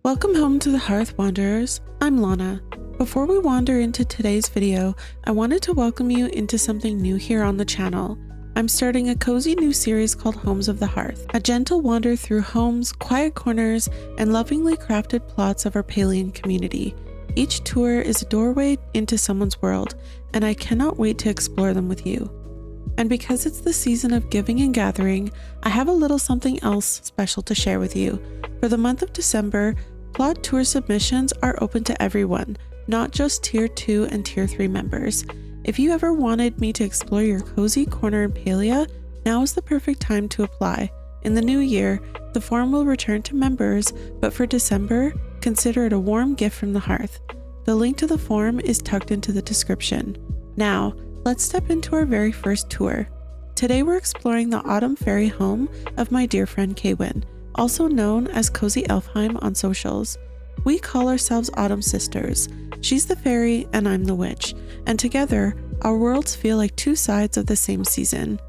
Welcome home to the Hearth Wanderers. I'm Lana. Before we wander into today's video, I wanted to welcome you into something new here on the channel. I'm starting a cozy new series called Homes of the Hearth, a gentle wander through homes, quiet corners, and lovingly crafted plots of our Palian community. Each tour is a doorway into someone's world, and I cannot wait to explore them with you. And because it's the season of giving and gathering, I have a little something else special to share with you. For the month of December, plot tour submissions are open to everyone, not just Tier 2 and Tier 3 members. If you ever wanted me to explore your cozy corner in Palia, now is the perfect time to apply. In the new year, the form will return to members, but for December, consider it a warm gift from the Hearth. The link to the form is tucked into the description. Now, let's step into our very first tour. Today we're exploring the autumn fairy home of my dear friend Kaywin, also known as CozyElfheim on socials. We call ourselves Autumn Sisters. She's the fairy and I'm the witch, and together our worlds feel like two sides of the same season.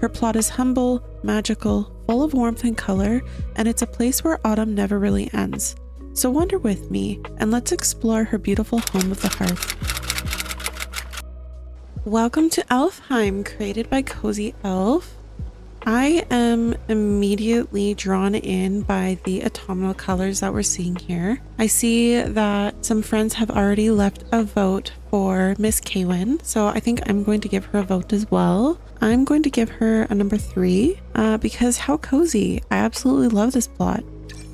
Her plot is humble, magical, full of warmth and color, and it's a place where autumn never really ends. So wander with me and let's explore her beautiful home of the Hearth. Welcome to Elfheim, created by CozyElf. I am immediately drawn in by the autumnal colors that we're seeing here. I see that some friends have already left a vote for Miss Kaywin, so I think I'm going to give her a vote as well. I'm going to give her a number 3 because how cozy. I absolutely love this plot.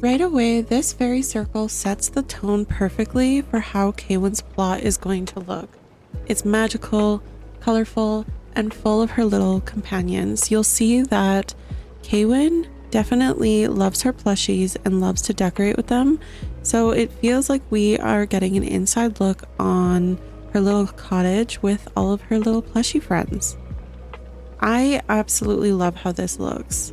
Right away, this fairy circle sets the tone perfectly for how Kaywin's plot is going to look. It's magical, colorful, and full of her little companions. You'll see that Kaywin definitely loves her plushies and loves to decorate with them, so it feels like we are getting an inside look on her little cottage with all of her little plushie friends. I absolutely love how this looks.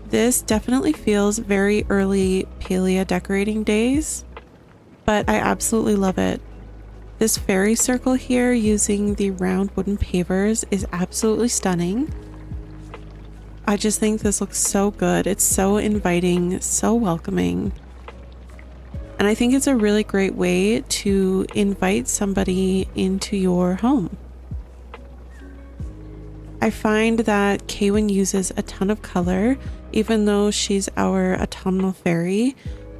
This definitely feels very early Palia decorating days, but I absolutely love it. This fairy circle here using the round wooden pavers is absolutely stunning. I just think this looks so good. It's so inviting, so welcoming. And I think it's a really great way to invite somebody into your home. I find that Kaywin uses a ton of color, even though she's our autumnal fairy.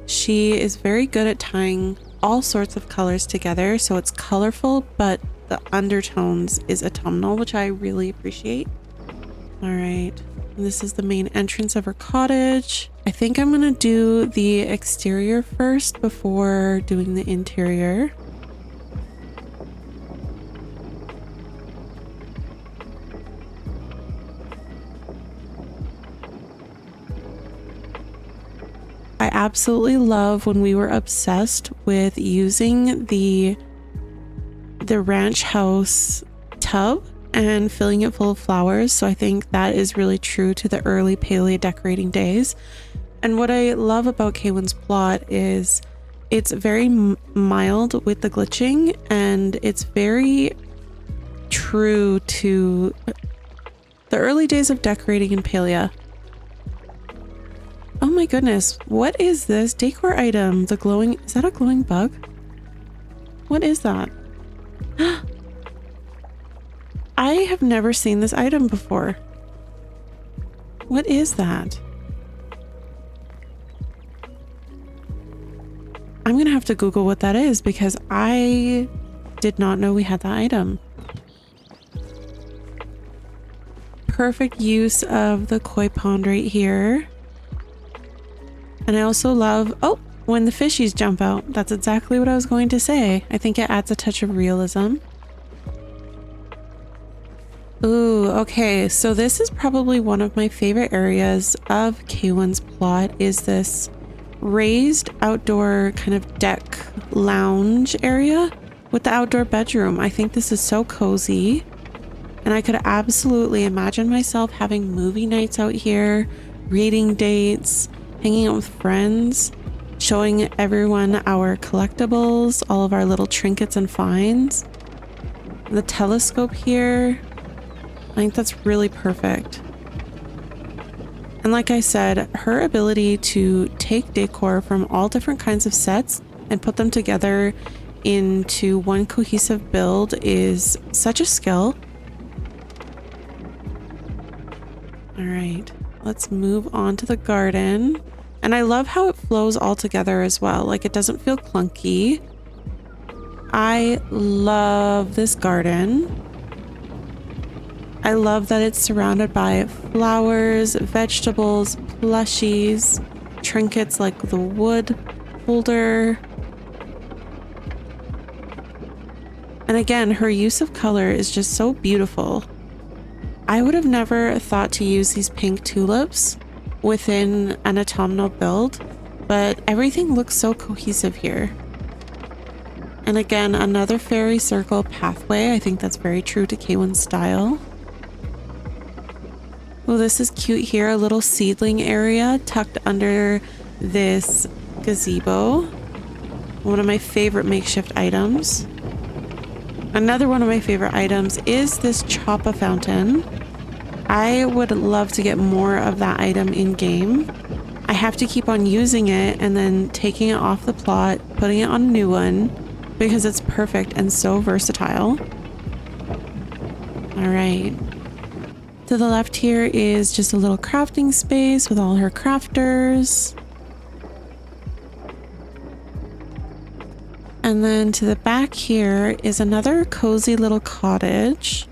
She is very good at tying all sorts of colors together, so it's colorful, but the undertones is autumnal, which I really appreciate. All right, this is the main entrance of her cottage. I think I'm gonna do the exterior first before doing the interior. I absolutely love when we were obsessed with using the ranch house tub and filling it full of flowers. So I think that is really true to the early Palia decorating days. And what I love about Kaywin's plot is it's very mild with the glitching, and it's very true to the early days of decorating in Palia. Oh my goodness, what is this decor item? The glowing, is that a glowing bug? What is that? I have never seen this item before. What is that? I'm gonna have to Google what that is because I did not know we had that item. Perfect use of the koi pond right here. And I also love, oh, when the fishies jump out. That's exactly what I was going to say. I think it adds a touch of realism. Ooh, okay. So this is probably one of my favorite areas of Kaywin's plot, is this raised outdoor kind of deck lounge area with the outdoor bedroom. I think this is so cozy. And I could absolutely imagine myself having movie nights out here, reading dates, hanging out with friends, showing everyone our collectibles, all of our little trinkets and finds. The telescope here, I think that's really perfect. And like I said, her ability to take decor from all different kinds of sets and put them together into one cohesive build is such a skill. All right, let's move on to the garden. And I love how it flows all together as well. Like, it doesn't feel clunky. I love this garden. I love that it's surrounded by flowers, vegetables, plushies, trinkets like the wood holder. And again, her use of color is just so beautiful. I would have never thought to use these pink tulips within an autumnal build, but everything looks so cohesive here. And again, another fairy circle pathway. I think that's very true to K1's style. Oh, this is cute here. A little seedling area tucked under this gazebo. One of my favorite makeshift items. Another one of my favorite items is this choppa fountain. I would love to get more of that item in game. I have to keep on using it and then taking it off the plot, putting it on a new one because it's perfect and so versatile. All right. To the left here is just a little crafting space with all her crafters. And then to the back here is another cozy little cottage.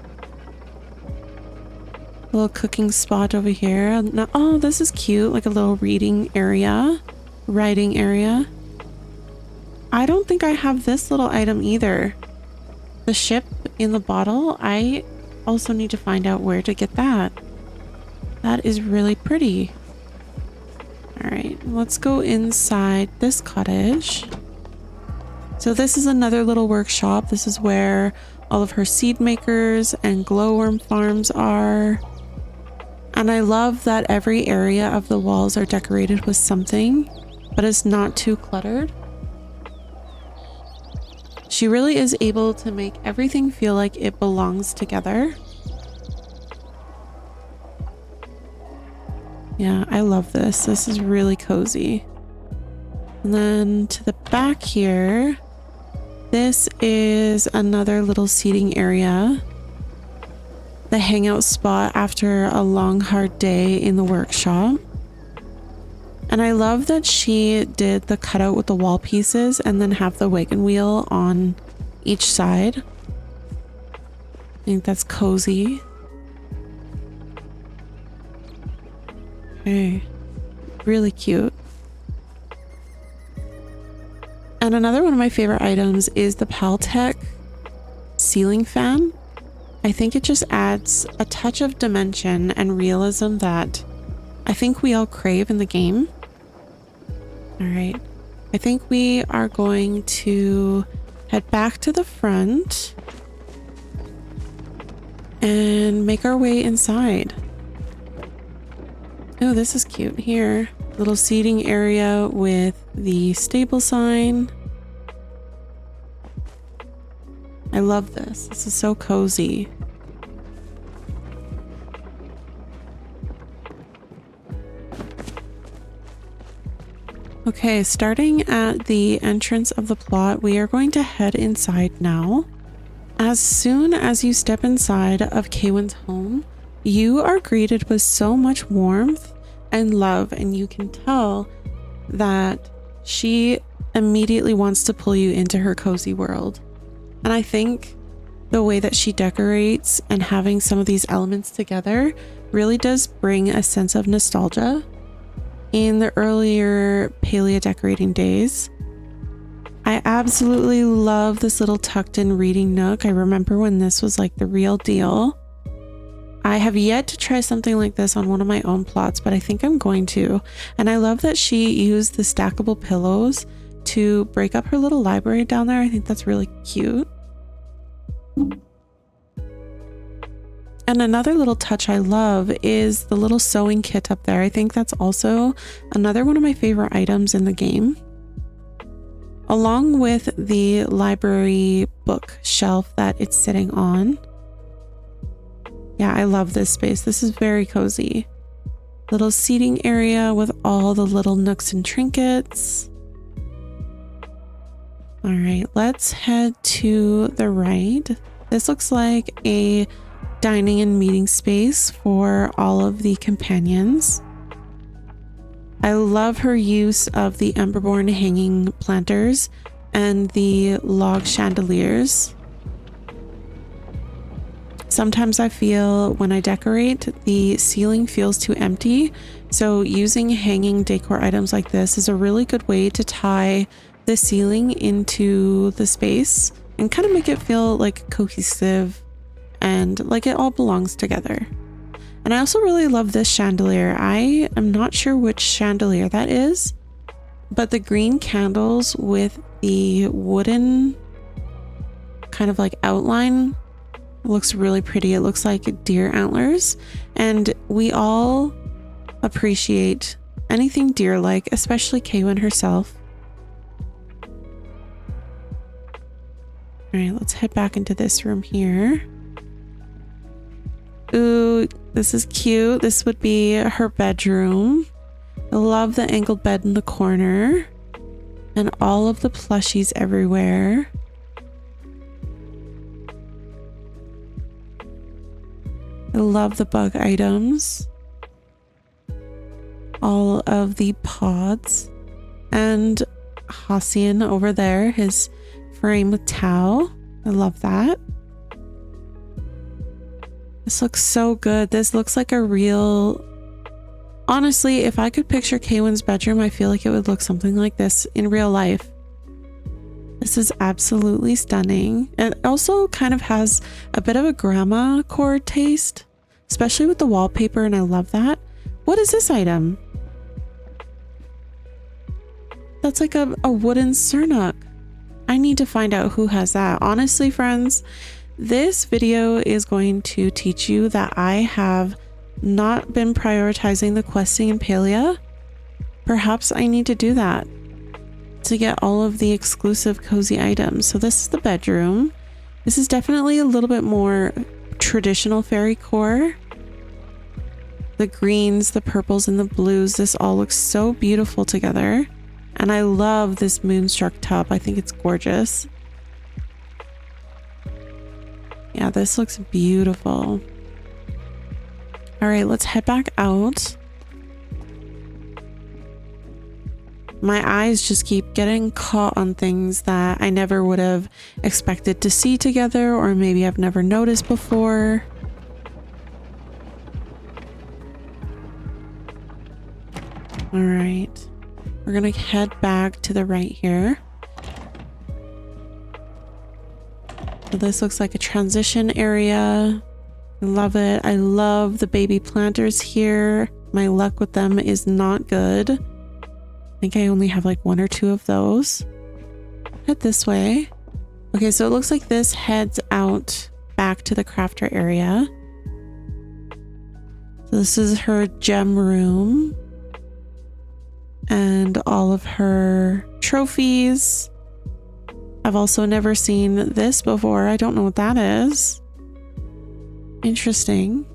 A little cooking spot over here. Now, oh, this is cute. Like a little reading area, writing area. I don't think I have this little item either. The ship in the bottle. I also need to find out where to get that. That is really pretty. All right, let's go inside this cottage. So this is another little workshop. This is where all of her seed makers and glowworm farms are. And I love that every area of the walls are decorated with something, but it's not too cluttered. She really is able to make everything feel like it belongs together. Yeah, I love this. This is really cozy. And then to the back here, this is another little seating area. The hangout spot after a long, hard day in the workshop. And I love that she did the cutout with the wall pieces and then have the wagon wheel on each side. I think that's cozy. Okay, really cute. And another one of my favorite items is the Paltech ceiling fan. I think it just adds a touch of dimension and realism that I think we all crave in the game. All right, I think we are going to head back to the front and make our way inside. Oh, this is cute here. Little seating area with the stable sign. I love this. This is so cozy. Okay, starting at the entrance of the plot, we are going to head inside now. As soon as you step inside of K1's home, you are greeted with so much warmth and love, and you can tell that she immediately wants to pull you into her cozy world. And I think the way that she decorates and having some of these elements together really does bring a sense of nostalgia. In the earlier Palia decorating days, I absolutely love this little tucked in reading nook. I remember when this was like the real deal. I have yet to try something like this on one of my own plots, but I think I'm going to. And I love that she used the stackable pillows to break up her little library down there. I think that's really cute. And another little touch I love is the little sewing kit up there. I think that's also another one of my favorite items in the game. Along with the library book shelf that it's sitting on. Yeah, I love this space. This is very cozy. Little seating area with all the little nooks and trinkets. All right, let's head to the right. This looks like a dining and meeting space for all of the companions. I love her use of the Emberborn hanging planters and the log chandeliers. Sometimes I feel when I decorate, the ceiling feels too empty. So using hanging decor items like this is a really good way to tie the ceiling into the space and kind of make it feel like cohesive and like it all belongs together. And I also really love this chandelier. I am not sure which chandelier that is, but the green candles with the wooden kind of like outline looks really pretty. It looks like deer antlers, and we all appreciate anything deer-like, especially Kaywin herself. All right, let's head back into this room here. Ooh, this is cute. This would be her bedroom. I love the angled bed in the corner and all of the plushies everywhere. I love the bug items. All of the pods. And Hassian over there, his frame with Tao. I love that. This looks so good. This looks like a real... Honestly, if I could picture Kaywin's bedroom, I feel like it would look something like this in real life. This is absolutely stunning. It also kind of has a bit of a grandma core taste, especially with the wallpaper, and I love that. What is this item? That's like a wooden sernuk. I need to find out who has that. Honestly, friends, this video is going to teach you that I have not been prioritizing the questing in Palia. Perhaps I need to do that to get all of the exclusive cozy items. So this is the bedroom. This is definitely a little bit more traditional Fairycore. The greens, the purples, and the blues, this all looks so beautiful together. And I love this moonstruck tub. I think it's gorgeous. Yeah, this looks beautiful. All right, let's head back out. My eyes just keep getting caught on things that I never would have expected to see together, or maybe I've never noticed before. All right, we're gonna head back to the right here. So this looks like a transition area. I love it. I love the baby planters here. My luck with them is not good. I think I only have like 1 or 2 of those. Head this way. Okay, so it looks like this heads out back to the crafter area. So this is her gem room and all of her trophies. I've also never seen this before. I don't know what that is. Interesting.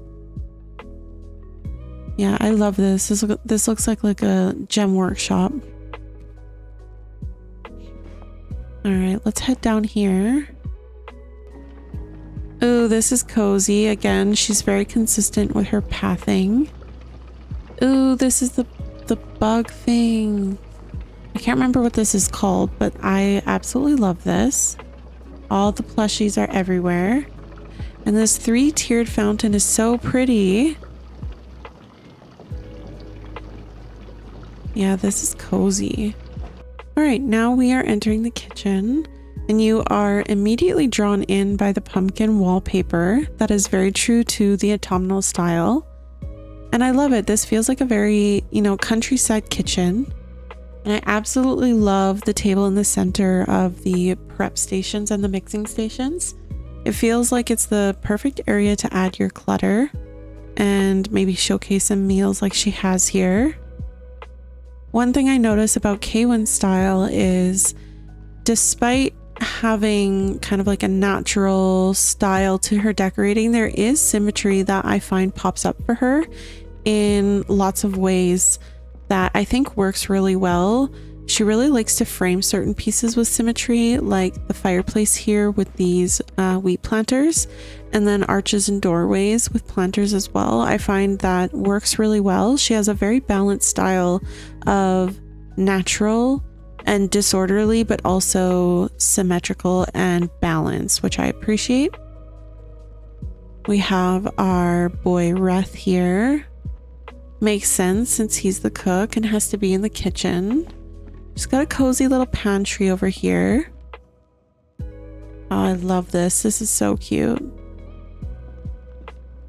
Yeah, I love this. This looks like a gem workshop. All right, let's head down here. Oh, this is cozy. Again, she's very consistent with her pathing. Oh, this is the bug thing. I can't remember what this is called, but I absolutely love this. All the plushies are everywhere. And this 3-tiered fountain is so pretty. Yeah, this is cozy. All right, now we are entering the kitchen, and you are immediately drawn in by the pumpkin wallpaper that is very true to the autumnal style. And I love it. This feels like a very, countryside kitchen. And I absolutely love the table in the center of the prep stations and the mixing stations. It feels like it's the perfect area to add your clutter and maybe showcase some meals like she has here. One thing I notice about Kaywin's style is, despite having kind of like a natural style to her decorating, there is symmetry that I find pops up for her. in lots of ways that I think works really well. She really likes to frame certain pieces with symmetry, like the fireplace here with these wheat planters, and then arches and doorways with planters as well. I find that works really well. She has a very balanced style of natural and disorderly, but also symmetrical and balanced, which I appreciate. We have our boy Reth here. Makes sense since he's the cook and has to be in the kitchen. She's got a cozy little pantry over here. Oh, I love this. This is so cute.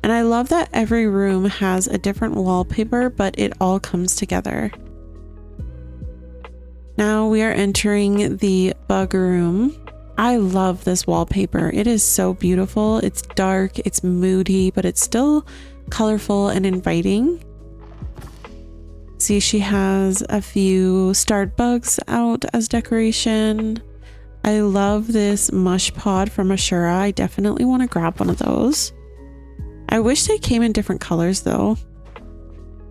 And I love that every room has a different wallpaper, but it all comes together. Now we are entering the bug room. I love this wallpaper. It is so beautiful. It's dark, it's moody, but it's still colorful and inviting. See, she has a few starred bugs out as decoration. I love this mush pod from Ashura. I definitely want to grab one of those. I wish they came in different colors though.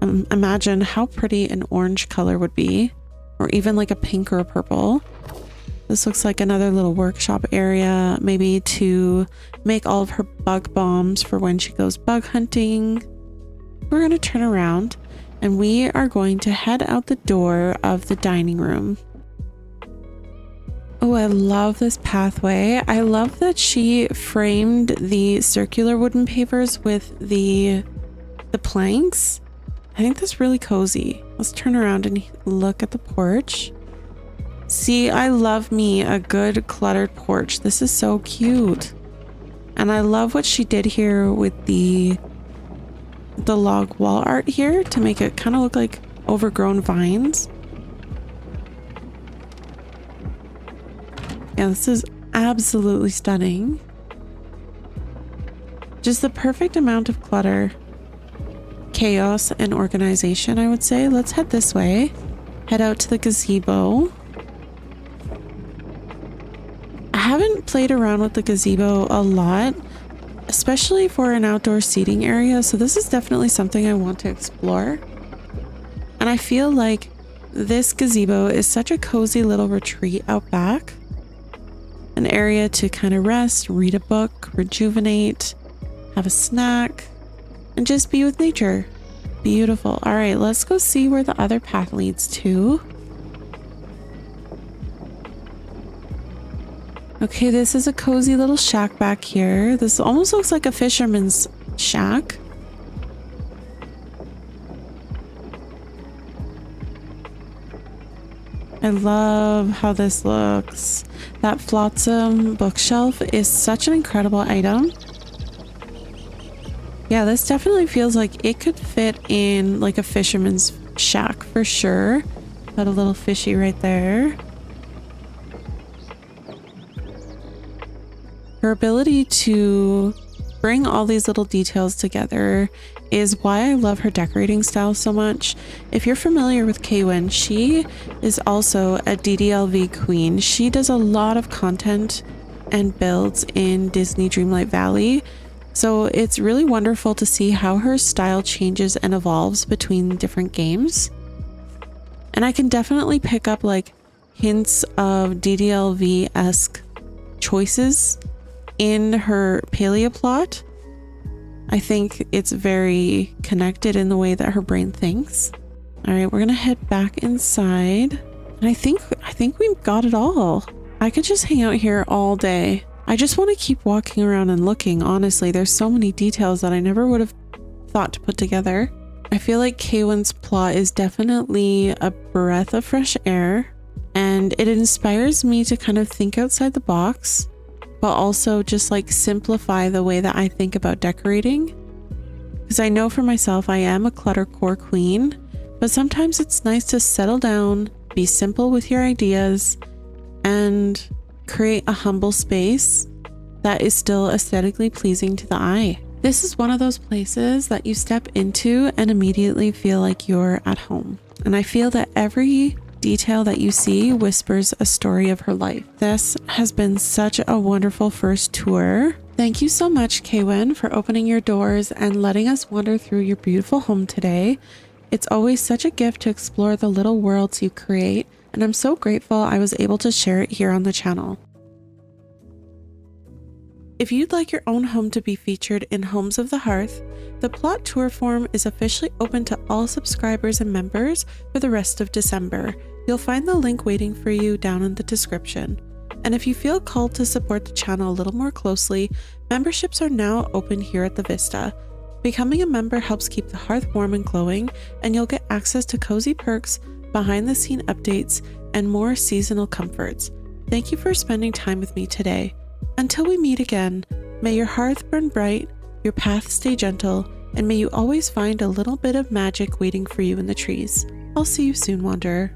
Imagine how pretty an orange color would be, or even like a pink or a purple. This looks like another little workshop area, maybe to make all of her bug bombs for when she goes bug hunting. We're going to turn around and we are going to head out the door of the dining room. Oh, I love this pathway. I love that she framed the circular wooden pavers with the planks. I think that's really cozy. Let's turn around and look at the porch. See, I love me a good cluttered porch. This is so cute. And I love what she did here with the log wall art here to make it kind of look like overgrown vines. Yeah, this is absolutely stunning. Just the perfect amount of clutter, chaos, and organization, I would say. Let's head this way. Head out to the gazebo. I haven't played around with the gazebo a lot, especially for an outdoor seating area, so this is definitely something I want to explore. And I feel like this gazebo is such a cozy little retreat out back. An area to kind of rest, read a book, rejuvenate, have a snack, and just be with nature. Beautiful. All right, let's go see where the other path leads to. Okay, this is a cozy little shack back here. This almost looks like a fisherman's shack. I love how this looks. That flotsam bookshelf is such an incredible item. Yeah, this definitely feels like it could fit in like a fisherman's shack for sure. Got a little fishy right there. Her ability to bring all these little details together is why I love her decorating style so much. If you're familiar with Kaywin, she is also a DDLV queen. She does a lot of content and builds in Disney Dreamlight Valley. So it's really wonderful to see how her style changes and evolves between different games. And I can definitely pick up like hints of DDLV-esque choices in her Palia plot. I think it's very connected in the way that her brain thinks. All right, we're gonna head back inside. And I think we've got it all. I could just hang out here all day. I just want to keep walking around and looking. Honestly, there's so many details that I never would have thought to put together. I feel like Kaywin's plot is definitely a breath of fresh air, and it inspires me to kind of think outside the box, but also just like simplify the way that I think about decorating. Because I know for myself, I am a cluttercore queen, but sometimes it's nice to settle down, be simple with your ideas, and create a humble space that is still aesthetically pleasing to the eye. This is one of those places that you step into and immediately feel like you're at home. And I feel that every detail that you see whispers a story of her life. This has been such a wonderful first tour. Thank you so much, Kwen, for opening your doors and letting us wander through your beautiful home today. It's always such a gift to explore the little worlds you create, and I'm so grateful I was able to share it here on the channel. If you'd like your own home to be featured in Homes of the Hearth, the plot tour form is officially open to all subscribers and members for the rest of December. You'll find the link waiting for you down in the description. And if you feel called to support the channel a little more closely, memberships are now open here at the Vista. Becoming a member helps keep the hearth warm and glowing, and you'll get access to cozy perks, behind-the-scene updates, and more seasonal comforts. Thank you for spending time with me today. Until we meet again, may your hearth burn bright, your path stay gentle, and may you always find a little bit of magic waiting for you in the trees. I'll see you soon, Wanderer.